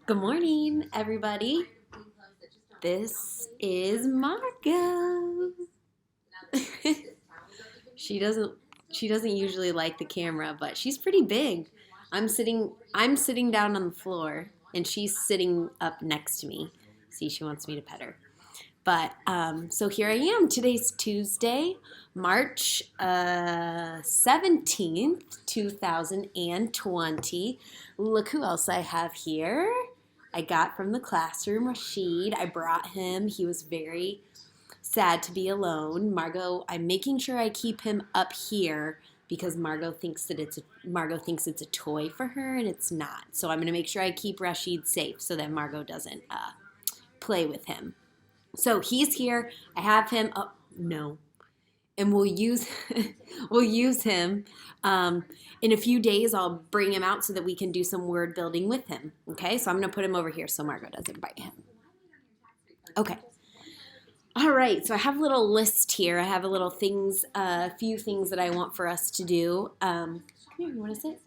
Good morning, everybody. This is Margot. she doesn't she doesn't usually like the camera, but she's pretty big. I'm sitting down on the floor and she's sitting up next to me. See, she wants me to pet her. But so here I am. Today's Tuesday, March 17th, 2020. Look who else I have here. I got from the classroom Rashid. I brought him. He was very sad to be alone. I'm making sure I keep him up here because Margot thinks it's a toy for her and it's not. So I'm going to make sure I keep Rashid safe so that Margot doesn't play with him. So he's here. I have him. Oh no, and we'll use we'll use him in a few days. I'll bring him out so that we can do some word building with him. Okay, so I'm gonna put him over here so Margot doesn't bite him. Okay. All right. So I have a little list here. I have a few things that I want for us to do. Come here. You want to sit?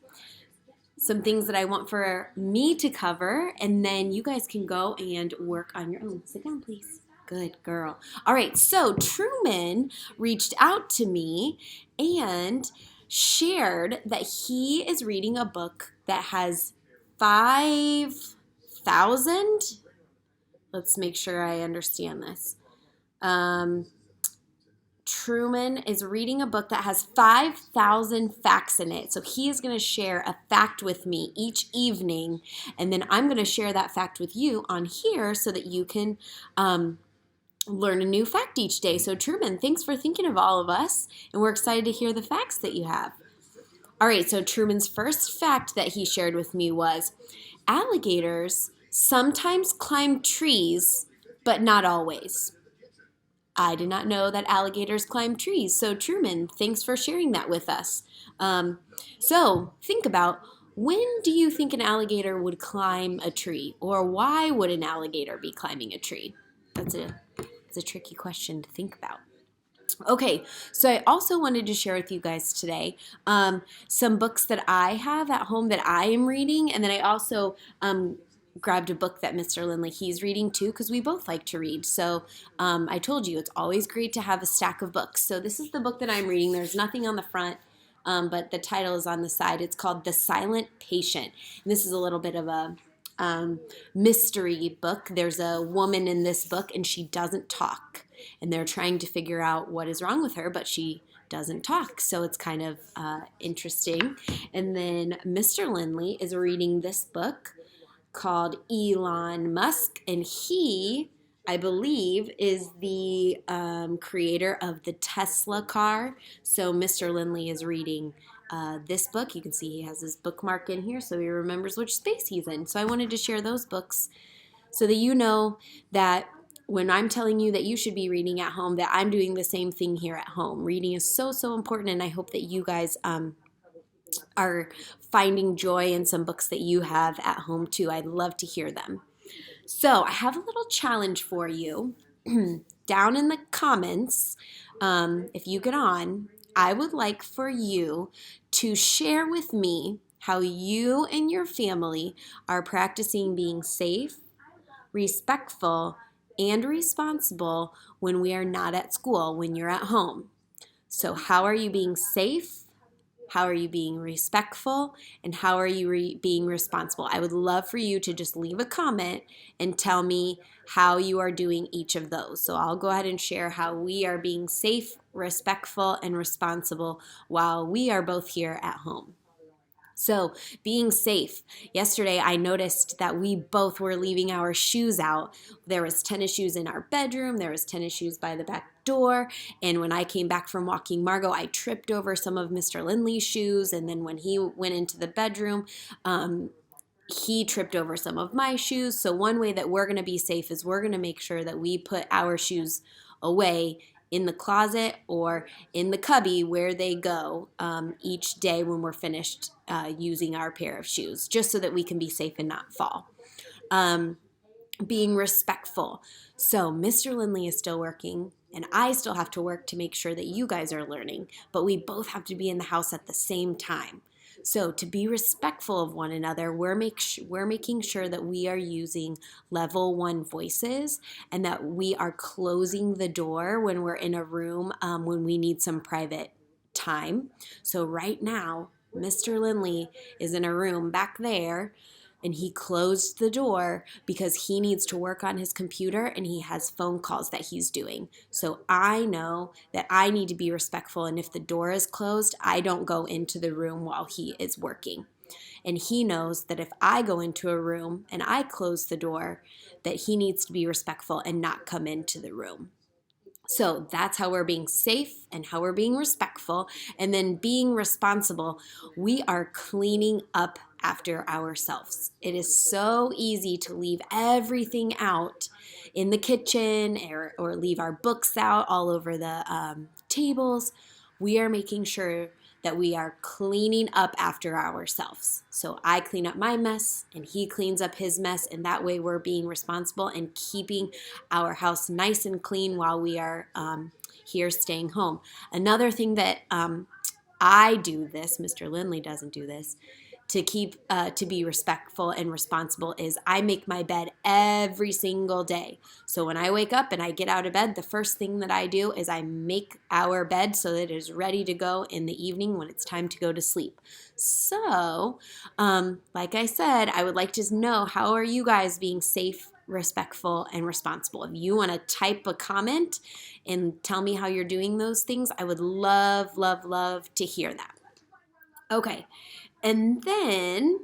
Some things that I want for me to cover, and then you guys can go and work on your own. Sit down, please. Good girl. All right, so Truman reached out to me and shared that he is reading a book that has 5,000. Let's make sure I understand this. Truman is reading a book that has 5,000 facts in it. So he is going to share a fact with me each evening, and then I'm going to share that fact with you on here so that you can learn a new fact each day. So Truman, thanks for thinking of all of us, and we're excited to hear the facts that you have. All right, so Truman's first fact that he shared with me was alligators sometimes climb trees, but not always. I did not know that alligators climb trees. So Truman, thanks for sharing that with us. So think about, when do you think an alligator would climb a tree? Or why would an alligator be climbing a tree? That's a tricky question to think about. Okay, so I also wanted to share with you guys today some books that I have at home that I am reading, and then I also grabbed a book that Mr. Lindley, he's reading too, because we both like to read. So I told you, it's always great to have a stack of books. So this is the book that I'm reading. There's nothing on the front, but the title is on the side. It's called The Silent Patient. And this is a little bit of a mystery book. There's a woman in this book, and she doesn't talk. And they're trying to figure out what is wrong with her, but she doesn't talk. So it's kind of interesting. And then Mr. Lindley is reading this book called Elon Musk, and he, I believe, is the creator of the Tesla car. So Mr. Lindley is reading this book. You can see he has his bookmark in here so he remembers which space he's in. So I wanted to share those books so that you know that when I'm telling you that you should be reading at home, that I'm doing the same thing here at home. Reading is so, so important, and I hope that you guys are finding joy in some books that you have at home too. I'd love to hear them. So I have a little challenge for you. Down in the comments, if you get on, I would like for you to share with me how you and your family are practicing being safe, respectful, and responsible when we are not at school, when you're at home. So how are you being safe? How are you being respectful? And how are you being responsible? I would love for you to just leave a comment and tell me how you are doing each of those. So I'll go ahead and share how we are being safe, respectful, and responsible while we are both here at home. So being safe. Yesterday I noticed that we both were leaving our shoes out. There was tennis shoes in our bedroom. There was tennis shoes by the back door. And when I came back from walking Margot, I tripped over some of Mr. Lindley's shoes. And then when he went into the bedroom, he tripped over some of my shoes. So one way that we're going to be safe is we're going to make sure that we put our shoes away in the closet or in the cubby where they go each day when we're finished using our pair of shoes, just so that we can be safe and not fall. Being respectful. So Mr. Lindley is still working, and I still have to work to make sure that you guys are learning, but we both have to be in the house at the same time. So to be respectful of one another, we're making sure that we are using level 1 voices and that we are closing the door when we're in a room when we need some private time. So right now, Mr. Lindley is in a room back there, and he closed the door because he needs to work on his computer and he has phone calls that he's doing. So I know that I need to be respectful, and if the door is closed, I don't go into the room while he is working. And he knows that if I go into a room and I close the door, that he needs to be respectful and not come into the room. So that's how we're being safe and how we're being respectful. And then being responsible, we are cleaning up after ourselves. It is so easy to leave everything out in the kitchen or leave our books out all over the tables. We are making sure that we are cleaning up after ourselves. So I clean up my mess and he cleans up his mess, and that way we're being responsible and keeping our house nice and clean while we are here staying home. Another thing that I do this, Mr. Lindley doesn't do this, to be respectful and responsible is I make my bed every single day. So when I wake up and I get out of bed, the first thing that I do is I make our bed so that it is ready to go in the evening when it's time to go to sleep. So, like I said, I would like to know, how are you guys being safe, respectful, and responsible? If you want to type a comment and tell me how you're doing those things, I would love, love, love to hear that. Okay. And then,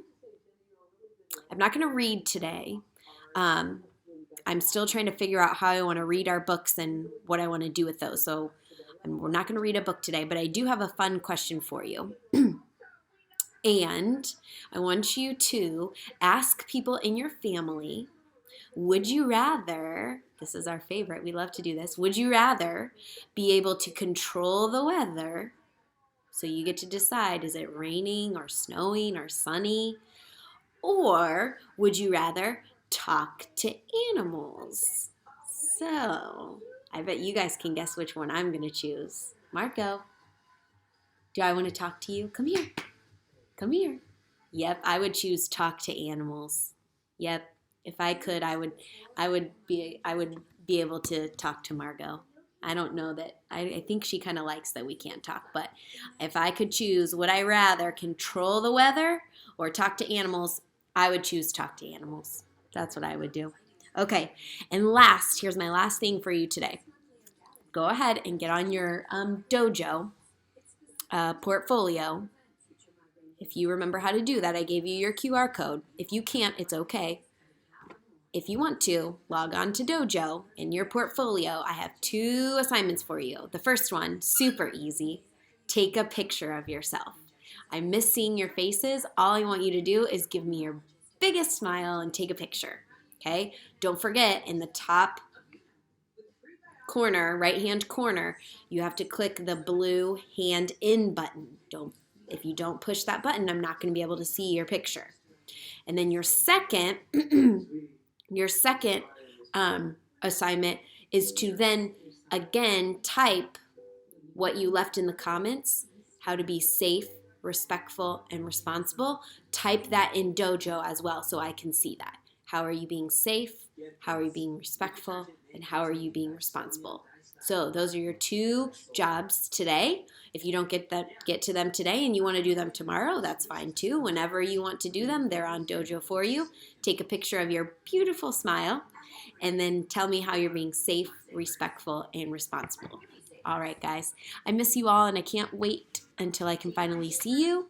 I'm not going to read today. I'm still trying to figure out how I want to read our books and what I want to do with those. So we're not going to read a book today, but I do have a fun question for you. And I want you to ask people in your family, would you rather, this is our favorite, we love to do this, would you rather be able to control the weather? So you get to decide, is it raining or snowing or sunny? Or would you rather talk to animals? So I bet you guys can guess which one I'm going to choose. Marco, do I want to talk to you? Come here. Come here. Yep, I would choose talk to animals. Yep, if I could, I would be able to talk to Margot. I don't know that, I think she kind of likes that we can't talk, but if I could choose, would I rather control the weather or talk to animals? I would choose talk to animals. That's what I would do. Okay, and last, here's my last thing for you today. Go ahead and get on your Dojo portfolio. If you remember how to do that, I gave you your QR code. If you can't, it's okay. If you want to, log on to Dojo. In your portfolio, I have 2 assignments for you. The first one, super easy. Take a picture of yourself. I miss seeing your faces. All I want you to do is give me your biggest smile and take a picture. Okay? Don't forget, in the top corner, right-hand corner, you have to click the blue hand in button. If you don't push that button, I'm not going to be able to see your picture. And then your second assignment is to then again type what you left in the comments, how to be safe, respectful, and responsible. Type that in Dojo as well so I can see that. How are you being safe? How are you being respectful? And how are you being responsible? So those are your 2 jobs today. If you don't get to them today and you want to do them tomorrow, that's fine too. Whenever you want to do them, they're on Dojo for you. Take a picture of your beautiful smile and then tell me how you're being safe, respectful, and responsible. All right, guys. I miss you all, and I can't wait until I can finally see you.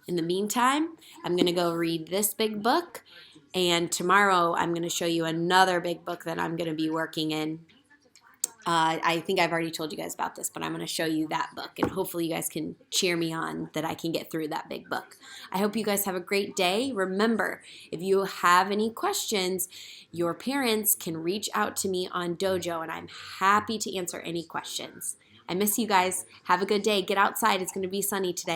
In the meantime, I'm going to go read this big book, and tomorrow I'm going to show you another big book that I'm going to be working in. I think I've already told you guys about this, but I'm going to show you that book, and hopefully you guys can cheer me on that I can get through that big book. I hope you guys have a great day. Remember, if you have any questions, your parents can reach out to me on Dojo, and I'm happy to answer any questions. I miss you guys. Have a good day. Get outside. It's going to be sunny today.